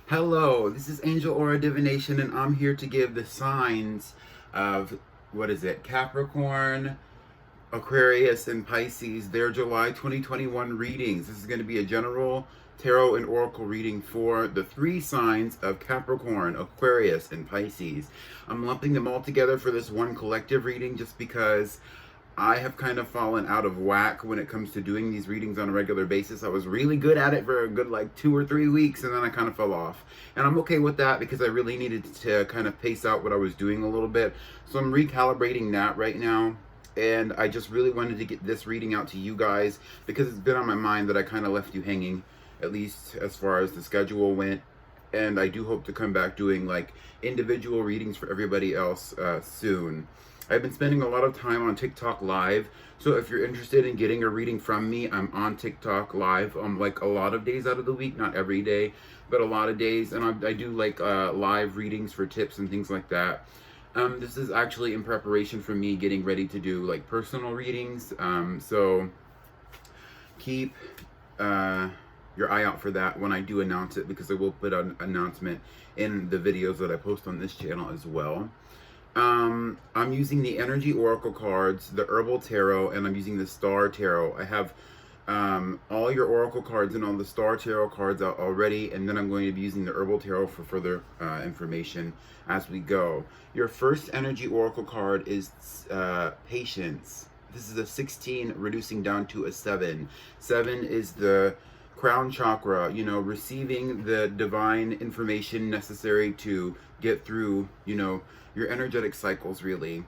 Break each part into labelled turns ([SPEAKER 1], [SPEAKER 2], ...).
[SPEAKER 1] Hello, this is Angel Aura Divination, and I'm here to give the signs of, Capricorn, Aquarius, and Pisces, their July 2021 readings. This is going to be a general tarot and oracle reading for the three signs of Capricorn, Aquarius, and Pisces. I'm lumping them all together for this one collective reading just because I have kind of fallen out of whack when it comes to doing these readings on a regular basis. I was really good at it for a good 2 or 3 weeks, and then I kind of fell off. And I'm okay with that because I really needed to kind of pace out what I was doing a little bit. So I'm recalibrating that right now. And I just really wanted to get this reading out to you guys because it's been on my mind that I kind of left you hanging, at least as far as the schedule went. And I do hope to come back doing individual readings for everybody else soon. I've been spending a lot of time on TikTok live, so if you're interested in getting a reading from me, I'm on TikTok live a lot of days out of the week, not every day, but a lot of days, and I do live readings for tips and things like that. This is actually in preparation for me getting ready to do personal readings, so keep your eye out for that when I do announce it, because I will put an announcement in the videos that I post on this channel as well. I'm using the Energy Oracle cards, the Herbal Tarot, and I'm using the Star Tarot. I have all your Oracle cards and all the Star Tarot cards out already, and then I'm going to be using the Herbal Tarot for further information as we go. Your first Energy Oracle card is Patience. This is a 16 reducing down to a 7. 7 is the crown chakra, receiving the divine information necessary to get through, your energetic cycles, really.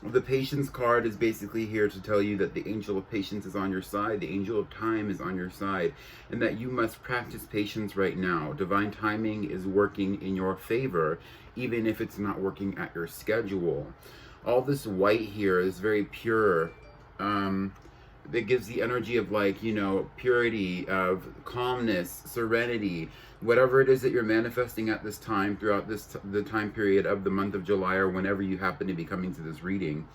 [SPEAKER 1] The Patience card is basically here to tell you that the angel of patience is on your side, the angel of time is on your side, and that you must practice patience right now. Divine timing is working in your favor, even if it's not working at your schedule. All this white here is very pure. That gives the energy of purity, of calmness, serenity, whatever it is that you're manifesting at this time throughout the time period of the month of July, or whenever you happen to be coming to this reading,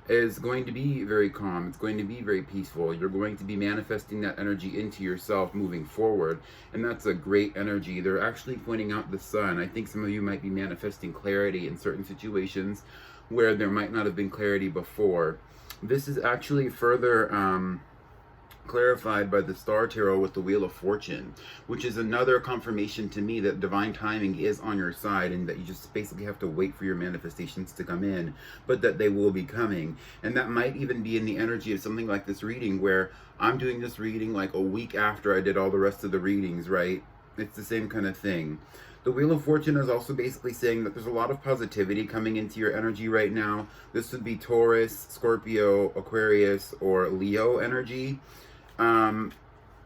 [SPEAKER 1] is going to be very calm. It's going to be very peaceful. You're going to be manifesting that energy into yourself moving forward, and that's a great energy. They're actually pointing out the sun. I think some of you might be manifesting clarity in certain situations where there might not have been clarity before. This is actually further clarified by the Star Tarot with the Wheel of Fortune, which is another confirmation to me that divine timing is on your side, and that you just basically have to wait for your manifestations to come in, but that they will be coming. And that might even be in the energy of something like this reading, where I'm doing this reading a week after I did all the rest of the readings, right? It's the same kind of thing. The Wheel of Fortune is also basically saying that there's a lot of positivity coming into your energy right now. This would be Taurus, Scorpio, Aquarius, or Leo energy.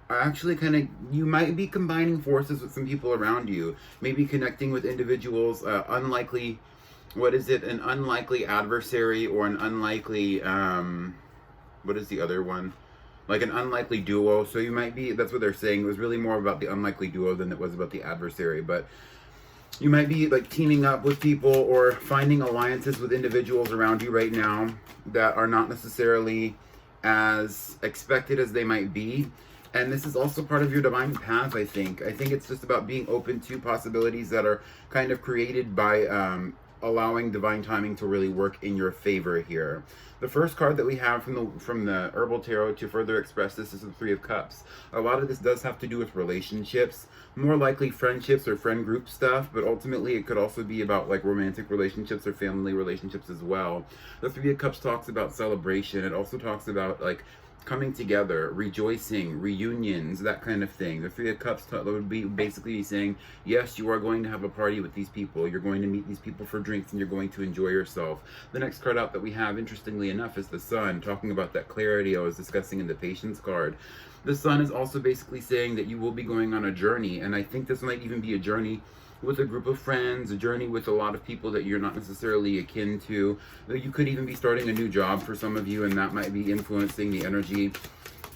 [SPEAKER 1] Actually you might be combining forces with some people around you. Maybe connecting with individuals, an unlikely adversary, or an unlikely, what is the other one? An unlikely duo. So you might be, that's what they're saying. It was really more about the unlikely duo than it was about the adversary. But you might be teaming up with people or finding alliances with individuals around you right now that are not necessarily as expected as they might be. And this is also part of your divine path, I think. I think it's just about being open to possibilities that are kind of created by allowing divine timing to really work in your favor here. The first card that we have from the Herbal Tarot to further express this is the Three of Cups. A lot of this does have to do with relationships, more likely friendships or friend group stuff, but ultimately it could also be about romantic relationships or family relationships as well. The Three of Cups talks about celebration. It also talks about coming together, rejoicing, reunions, that kind of thing. The Three of Cups would be basically saying, yes, you are going to have a party with these people. You're going to meet these people for drinks, and you're going to enjoy yourself. The next card out that we have, interestingly enough, is the Sun, talking about that clarity I was discussing in the Patience card. The Sun is also basically saying that you will be going on a journey, and I think this might even be a journey with a group of friends, a journey with a lot of people that you're not necessarily akin to. You could even be starting a new job for some of you, and that might be influencing the energy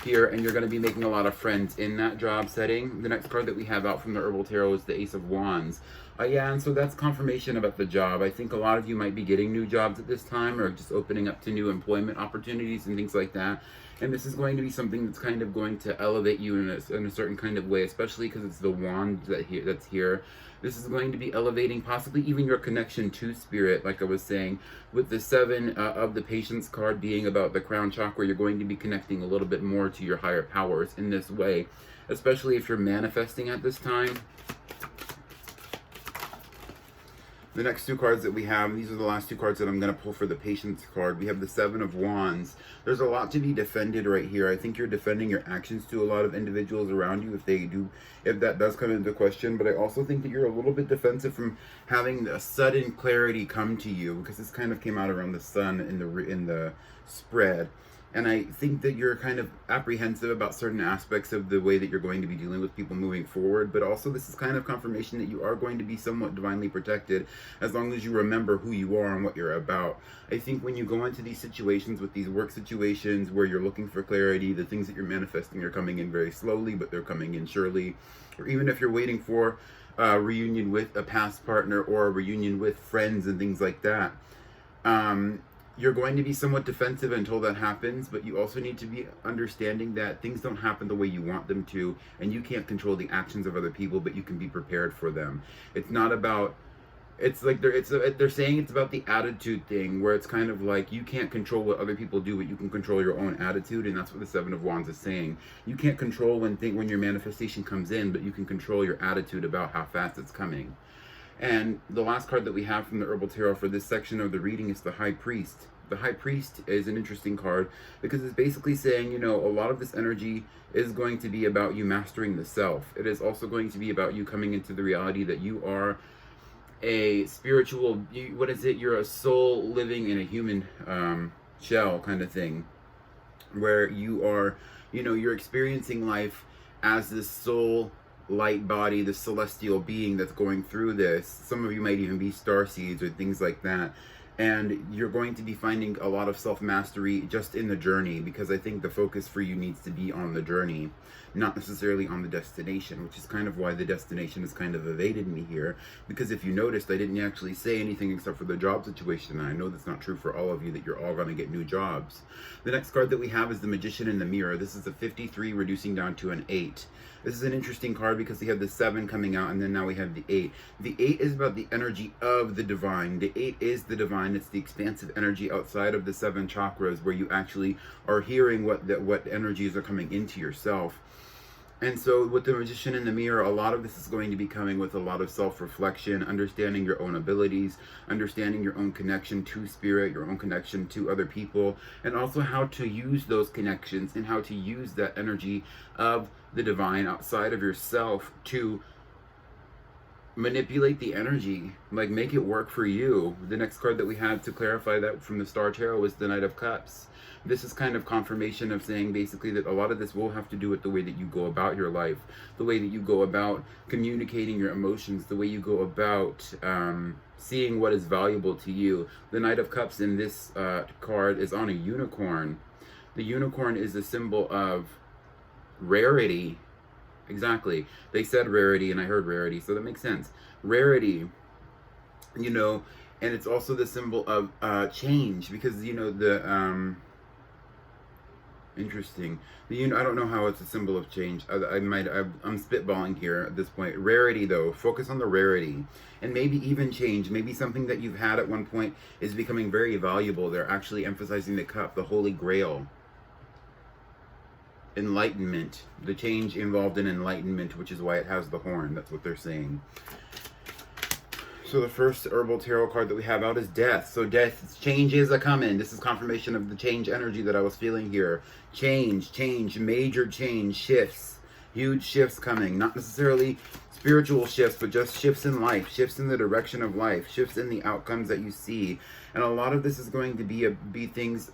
[SPEAKER 1] here, and you're going to be making a lot of friends in that job setting. The next card that we have out from the Herbal Tarot is the Ace of Wands. Yeah, and so that's confirmation about the job. I think a lot of you might be getting new jobs at this time, or just opening up to new employment opportunities and things like that. And this is going to be something that's kind of going to elevate you in a certain kind of way, especially because it's the wand that's here. This is going to be elevating possibly even your connection to spirit, like I was saying, with the 7 of the Patience card being about the crown chakra. You're going to be connecting a little bit more to your higher powers in this way, especially if you're manifesting at this time. The next 2 cards that we have, these are the last 2 cards that I'm going to pull for the Patience card. We have the 7 of Wands. There's a lot to be defended right here. I think you're defending your actions to a lot of individuals around you if that does come into question. But I also think that you're a little bit defensive from having a sudden clarity come to you, because this kind of came out around the sun in the spread. And I think that you're kind of apprehensive about certain aspects of the way that you're going to be dealing with people moving forward. But also this is kind of confirmation that you are going to be somewhat divinely protected as long as you remember who you are and what you're about. I think when you go into these situations, with these work situations where you're looking for clarity, the things that you're manifesting are coming in very slowly, but they're coming in surely. Or even if you're waiting for a reunion with a past partner or a reunion with friends and things like that, you're going to be somewhat defensive until that happens, but you also need to be understanding that things don't happen the way you want them to, and you can't control the actions of other people, but you can be prepared for them. It's not about, it's like they're saying it's about the attitude thing, where it's kind of like you can't control what other people do, but you can control your own attitude, and that's what the 7 of Wands is saying. You can't control when your manifestation comes in, but you can control your attitude about how fast it's coming. And the last card that we have from the Herbal Tarot for this section of the reading is the High Priest. The High Priest is an interesting card because it's basically saying, you know, a lot of this energy is going to be about you mastering the self. It is also going to be about you coming into the reality that you are a spiritual, you're a soul living in a human shell kind of thing, where you are, you know, you're experiencing life as this soul light body, the celestial being that's going through this. Some of you might even be star seeds or things like that, and you're going to be finding a lot of self-mastery just in the journey, because I think the focus for you needs to be on the journey, not necessarily on the destination, which is kind of why the destination has kind of evaded me here, because if you noticed, I didn't actually say anything except for the job situation, and I know that's not true for all of you, that you're all going to get new jobs. The next card that we have is the Magician in the Mirror. This is a 53 reducing down to an 8. This is an interesting card because we have the 7 coming out, and then now we have the 8. The 8 is about the energy of the divine. The 8 is the divine. It's the expansive energy outside of the 7 chakras, where you actually are hearing what energies are coming into yourself. And so with the Magician in the Mirror, a lot of this is going to be coming with a lot of self-reflection, understanding your own abilities, understanding your own connection to spirit, your own connection to other people, and also how to use those connections and how to use that energy of the divine outside of yourself to manipulate the energy, like make it work for you. The next card that we had to clarify that from the Star Tarot was the Knight of Cups. This is kind of confirmation of saying basically that a lot of this will have to do with the way that you go about your life, the way that you go about communicating your emotions, the way you go about seeing what is valuable to you. The Knight of Cups in this card is on a unicorn. The unicorn is a symbol of rarity. Exactly. They said rarity and I heard rarity, so that makes sense. Rarity, you know, and it's also the symbol of change, because, you know, the interesting. I don't know how it's a symbol of change. I'm spitballing here at this point. Rarity, though. Focus on the rarity. And maybe even change. Maybe something that you've had at one point is becoming very valuable. They're actually emphasizing the cup, the Holy Grail. Enlightenment. The change involved in enlightenment, which is why it has the horn. That's what they're saying. So the first Herbal Tarot card that we have out is Death. So death, change is a-coming. This is confirmation of the change energy that I was feeling here. Change, major change, shifts. Huge shifts coming. Not necessarily spiritual shifts, but just shifts in life. Shifts in the direction of life. Shifts in the outcomes that you see. And a lot of this is going to be things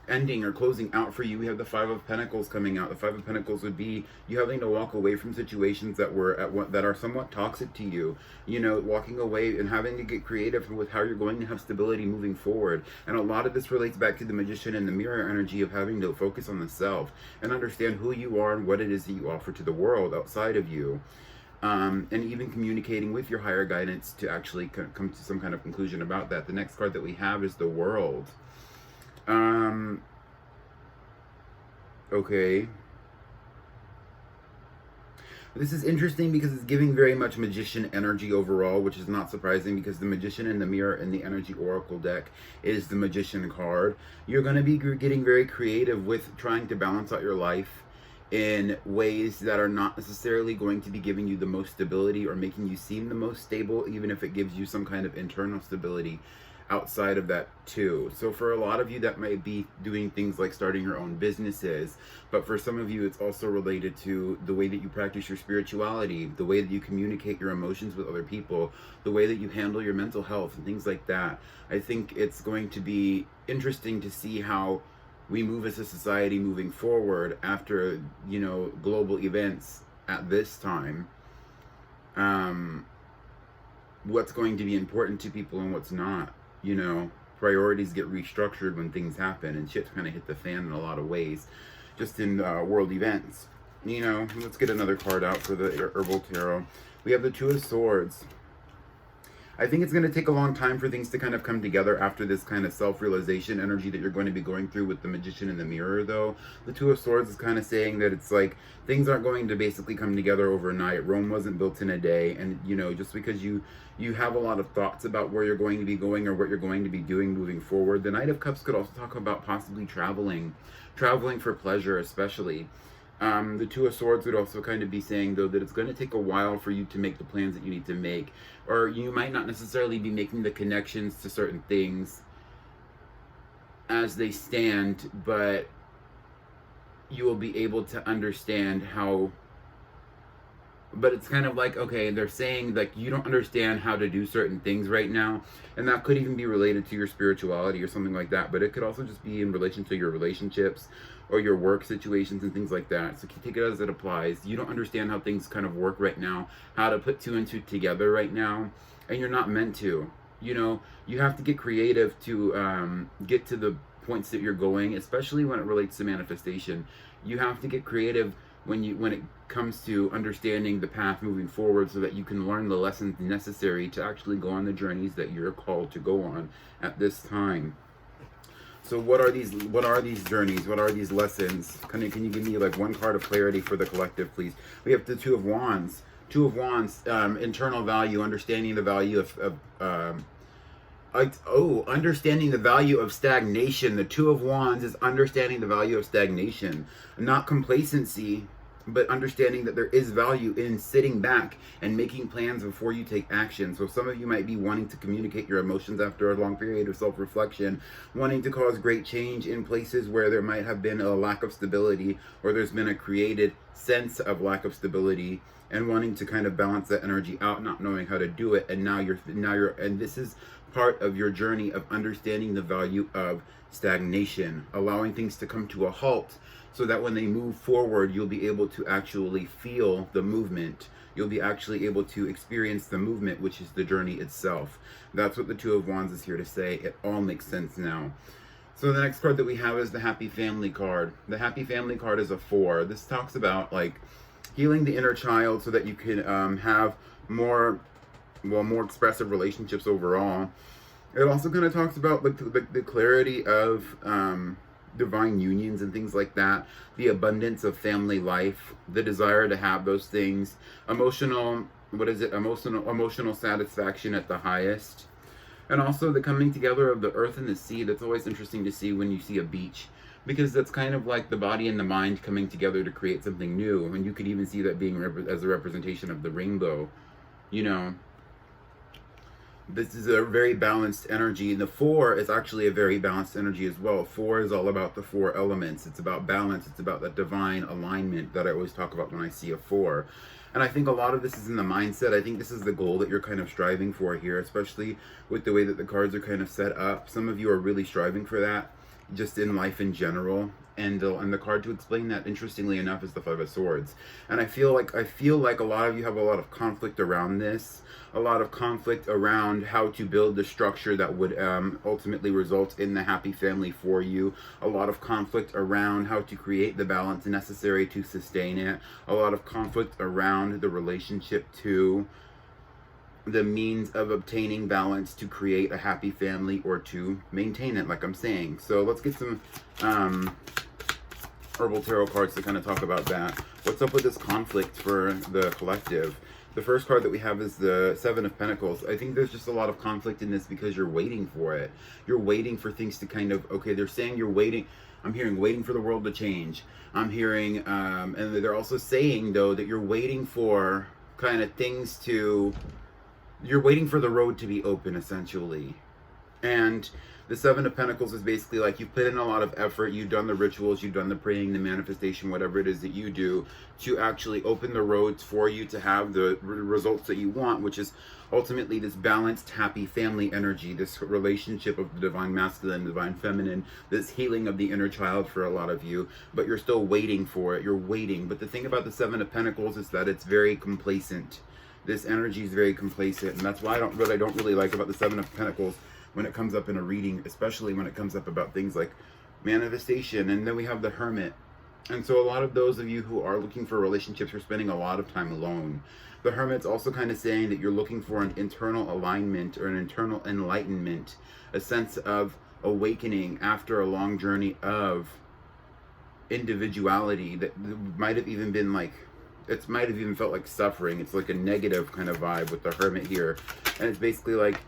[SPEAKER 1] ending or closing out for you. We have the 5 of Pentacles coming out. The 5 of Pentacles would be you having to walk away from situations that are somewhat toxic to you. You know, walking away and having to get creative with how you're going to have stability moving forward. And a lot of this relates back to the Magician and the Mirror energy of having to focus on the self and understand who you are and what it is that you offer to the world outside of you. And even communicating with your higher guidance to actually come to some kind of conclusion about that. The next card that we have is the World. Okay. This is interesting because it's giving very much magician energy overall, which is not surprising because the magician in the mirror in the energy oracle deck is the magician card. You're going to be getting very creative with trying to balance out your life in ways that are not necessarily going to be giving you the most stability or making you seem the most stable, even if it gives you some kind of internal stability outside of that too. So for a lot of you, that might be doing things like starting your own businesses, but for some of you, it's also related to the way that you practice your spirituality, the way that you communicate your emotions with other people, the way that you handle your mental health and things like that. I think it's going to be interesting to see how we move as a society moving forward after, you know, global events at this time. What's going to be important to people and what's not. You know, priorities get restructured when things happen, and shit's kind of hit the fan in a lot of ways, just in world events. You know, let's get another card out for the Herbal Tarot. We have the Two of Swords. I think it's going to take a long time for things to kind of come together after this kind of self-realization energy that you're going to be going through with the Magician in the mirror, though. The Two of Swords is kind of saying that it's like things aren't going to basically come together overnight. Rome wasn't built in a day, and, you know, just because you have a lot of thoughts about where you're going to be going or what you're going to be doing moving forward. The Knight of Cups could also talk about possibly traveling for pleasure, especially. The Two of Swords would also kind of be saying, though, that it's going to take a while for you to make the plans that you need to make, or you might not necessarily be making the connections to certain things as they stand, but you will be able to understand how. But it's kind of like, okay, they're saying like you don't understand how to do certain things right now, and that could even be related to your spirituality or something like that, but it could also just be in relation to your relationships or your work situations and things like that. So take it as it applies. You don't understand how things kind of work right now, how to put two and two together right now, and you're not meant to. You know, you have to get creative to get to the points that you're going, especially when it relates to manifestation. You have to get creative when it comes to understanding the path moving forward, so that you can learn the lessons necessary to actually go on the journeys that you're called to go on at this time. So what are these journeys? What are these lessons? Can you give me like one card of clarity for the collective, please? We have the Two of Wands. Two of Wands, internal value, understanding the value understanding the value of stagnation. The Two of Wands is understanding the value of stagnation, not complacency, but understanding that there is value in sitting back and making plans before you take action. So some of you might be wanting to communicate your emotions after a long period of self-reflection, wanting to cause great change in places where there might have been a lack of stability, or there's been a created sense of lack of stability, and wanting to kind of balance that energy out, not knowing how to do it. And now you're and this is part of your journey of understanding the value of stagnation, allowing things to come to a halt, so that when they move forward, you'll be able to actually feel the movement. You'll be actually able to experience the movement, which is the journey itself. That's what the Two of Wands is here to say. It all makes sense now. So the next card that we have is the Happy Family card. The Happy Family card is a 4. This talks about like healing the inner child so that you can have more expressive relationships overall. It also kind of talks about like the clarity of divine unions and things like that, the abundance of family life, the desire to have those things, emotional satisfaction at the highest, and also the coming together of the earth and the sea. That's always interesting to see when you see a beach, because that's kind of like the body and the mind coming together to create something new, and you could even see that being as a representation of the rainbow. You know, this is a very balanced energy. And the 4 is actually a very balanced energy as well. 4 is all about the 4 elements. It's about balance. It's about that divine alignment that I always talk about when I see a 4. And I think a lot of this is in the mindset. I think this is the goal that you're kind of striving for here, especially with the way that the cards are kind of set up. Some of you are really striving for that just in life in general. And the card to explain that, interestingly enough, is the 5 of Swords. And I feel like a lot of you have a lot of conflict around this, a lot of conflict around how to build the structure that would ultimately result in the happy family for you, a lot of conflict around how to create the balance necessary to sustain it, a lot of conflict around the relationship to the means of obtaining balance to create a happy family or to maintain it, like I'm saying. So let's get some herbal tarot cards to kind of talk about that. What's up with this conflict for the collective? The first card that we have is the Seven of Pentacles. I think there's just a lot of conflict in this because you're waiting for it. You're waiting for things to kind of, okay, they're saying you're waiting. I'm hearing waiting for the world to change. I'm hearing, and they're also saying, though, that you're waiting for kind of things to, you're waiting for the road to be open, essentially. And the Seven of Pentacles is basically like you've put in a lot of effort, you've done the rituals, you've done the praying, the manifestation, whatever it is that you do to actually open the roads for you to have the results that you want, which is ultimately this balanced, happy family energy, this relationship of the divine masculine, divine feminine, this healing of the inner child for a lot of you, but you're still waiting for it. You're waiting. But the thing about the Seven of Pentacles is that it's very complacent. This energy is very complacent, and that's why I don't really like about the Seven of Pentacles when it comes up in a reading, especially when it comes up about things like manifestation. And then we have the Hermit. And so a lot of those of you who are looking for relationships are spending a lot of time alone. The Hermit's also kind of saying that you're looking for an internal alignment or an internal enlightenment, a sense of awakening after a long journey of individuality that might have even been like, it might have even felt like suffering. It's like a negative kind of vibe with the Hermit here. And it's basically like,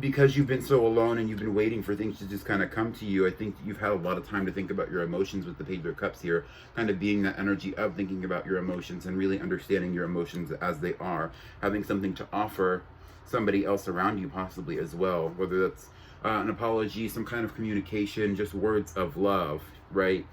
[SPEAKER 1] because you've been so alone and you've been waiting for things to just kind of come to you, I think you've had a lot of time to think about your emotions with the Page of Cups here, kind of being that energy of thinking about your emotions and really understanding your emotions as they are, having something to offer somebody else around you possibly as well, whether that's an apology, some kind of communication, just words of love, right?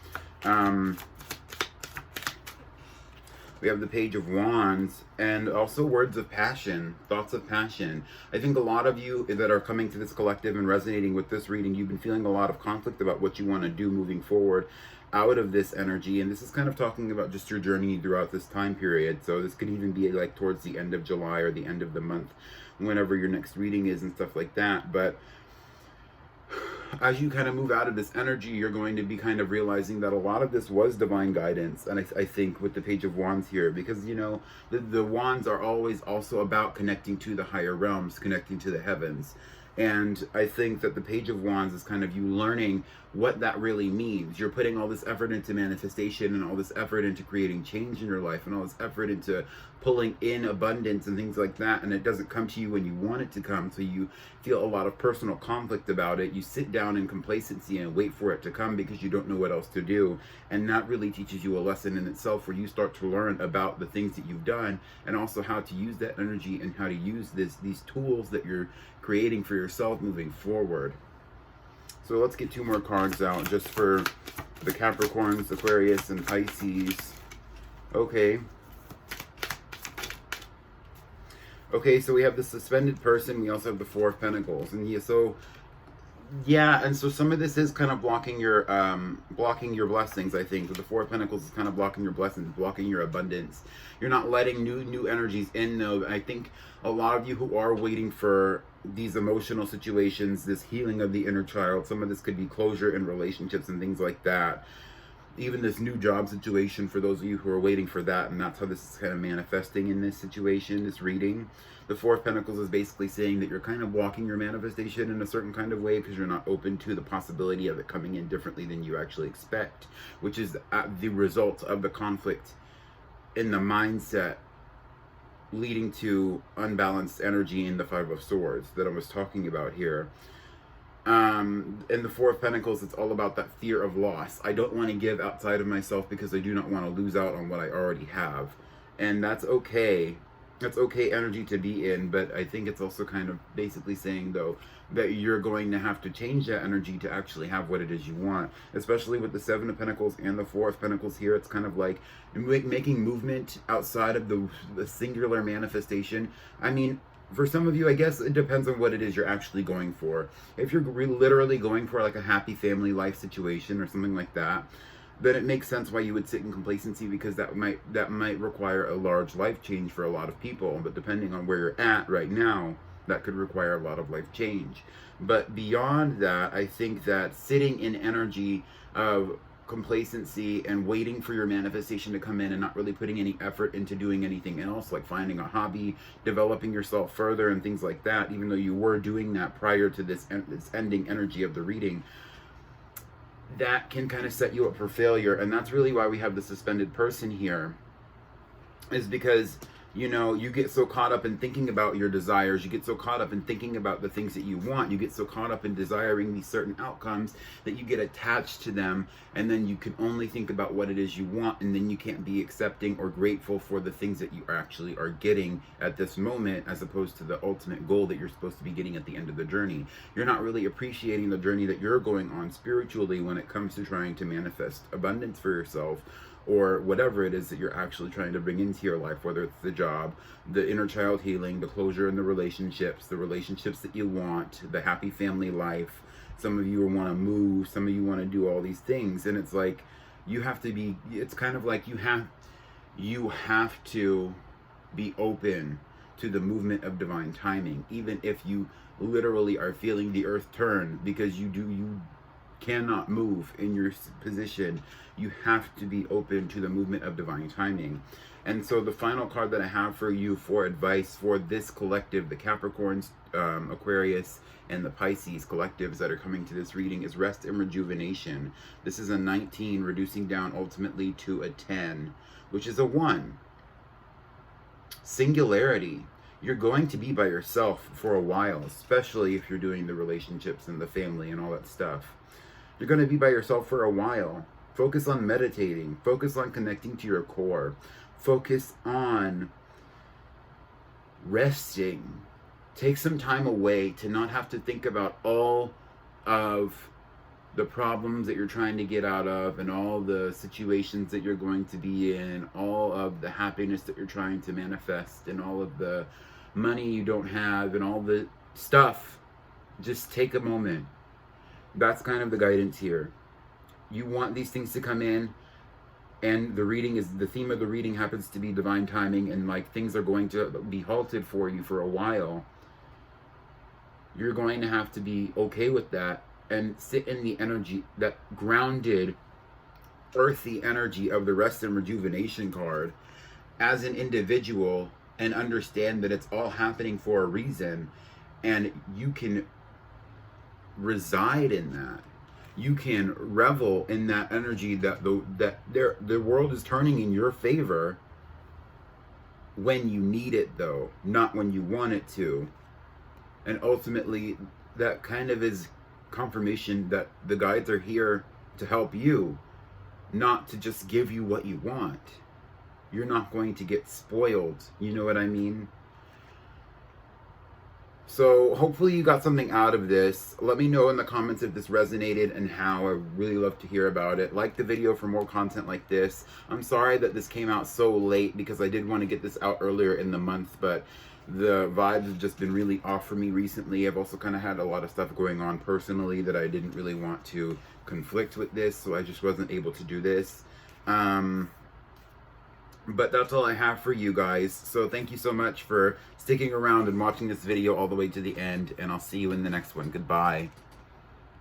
[SPEAKER 1] We have the Page of Wands and also words of passion, thoughts of passion. I think a lot of you that are coming to this collective and resonating with this reading, you've been feeling a lot of conflict about what you want to do moving forward out of this energy. And this is kind of talking about just your journey throughout this time period. So this could even be like towards the end of July or the end of the month, whenever your next reading is and stuff like that. But as you kind of move out of this energy, you're going to be kind of realizing that a lot of this was divine guidance. And I think with the Page of Wands here, because, you know, the wands are always also about connecting to the higher realms, connecting to the heavens. And I think that the Page of Wands is kind of you learning what that really means. You're putting all this effort into manifestation and all this effort into creating change in your life and all this effort into pulling in abundance and things like that, and it doesn't come to you when you want it to come, so you feel a lot of personal conflict about it. You sit down in complacency and wait for it to come because you don't know what else to do, and that really teaches you a lesson in itself where you start to learn about the things that you've done and also how to use that energy and how to use these tools that you're creating for yourself moving forward. So let's get two more cards out just for the Capricorns, Aquarius, and Pisces. Okay. Okay, so we have the suspended person. We also have the Four of Pentacles. And and so some of this is kind of blocking your blessings, I think. The Four of Pentacles is kind of blocking your blessings, blocking your abundance. You're not letting new energies in, though. I think a lot of you who are waiting for these emotional situations, this healing of the inner child, some of this could be closure in relationships and things like that. Even this new job situation for those of you who are waiting for that, and that's how this is kind of manifesting in this situation, this reading. The Four of Pentacles is basically saying that you're kind of blocking your manifestation in a certain kind of way because you're not open to the possibility of it coming in differently than you actually expect, which is the result of the conflict in the mindset leading to unbalanced energy in the Five of Swords that I was talking about here. In the Four of Pentacles, it's all about that fear of loss. I don't want to give outside of myself because I do not want to lose out on what I already have. And that's okay. That's okay energy to be in, but I think it's also kind of basically saying, though, that you're going to have to change that energy to actually have what it is you want. Especially with the Seven of Pentacles and the Four of Pentacles here, it's kind of like making movement outside of the singular manifestation. I mean, for some of you, I guess it depends on what it is you're actually going for. If you're literally going for like a happy family life situation or something like that, then it makes sense why you would sit in complacency, because that might require a large life change for a lot of people. But depending on where you're at right now, that could require a lot of life change. But beyond that, I think that sitting in energy of complacency and waiting for your manifestation to come in and not really putting any effort into doing anything else, like finding a hobby, developing yourself further and things like that, even though you were doing that prior to this ending energy of the reading, that can kind of set you up for failure. And that's really why we have the suspended person here, is because, you know, you get so caught up in thinking about your desires, you get so caught up in thinking about the things that you want, you get so caught up in desiring these certain outcomes that you get attached to them, and then you can only think about what it is you want, and then you can't be accepting or grateful for the things that you actually are getting at this moment, as opposed to the ultimate goal that you're supposed to be getting at the end of the journey. You're not really appreciating the journey that you're going on spiritually when it comes to trying to manifest abundance for yourself, or whatever it is that you're actually trying to bring into your life, whether it's the job, the inner child healing, the closure in the relationships that you want, the happy family life. Some of you want to move, some of you want to do all these things, and it's like you have to be, it's kind of like you have to be open to the movement of divine timing, even if you literally are feeling the earth turn, because you cannot move in your position. You have to be open to the movement of divine timing. And so the final card that I have for you for advice for this collective, the Capricorns, Aquarius, and the Pisces collectives that are coming to this reading, is rest and rejuvenation. This is a 19, reducing down ultimately to a 10, which is a 1. Singularity. You're going to be by yourself for a while, especially if you're doing the relationships and the family and all that stuff. You're going to be by yourself for a while. Focus on meditating. Focus on connecting to your core. Focus on resting. Take some time away to not have to think about all of the problems that you're trying to get out of, and all the situations that you're going to be in, all of the happiness that you're trying to manifest, and all of the money you don't have, and all the stuff. Just take a moment. That's kind of the guidance here. You want these things to come in, and the theme of the reading happens to be divine timing, and like things are going to be halted for you for a while. You're going to have to be okay with that and sit in the energy, that grounded, earthy energy of the rest and rejuvenation card as an individual, and understand that it's all happening for a reason, and you can reside in that. You can revel in that energy, that the world is turning in your favor when you need it, though, not when you want it to. And ultimately, that kind of is confirmation that the guides are here to help you, not to just give you what you want. You're not going to get spoiled. You know what I mean? So hopefully you got something out of this. Let me know in the comments if this resonated and how. I really love to hear about it. Like the video for more content like this. I'm sorry that this came out so late, because I did want to get this out earlier in the month, but the vibes have just been really off for me recently. I've also kind of had a lot of stuff going on personally that I didn't really want to conflict with this, so I just wasn't able to do this. But that's all I have for you guys. So thank you so much for sticking around and watching this video all the way to the end, and I'll see you in the next one. Goodbye.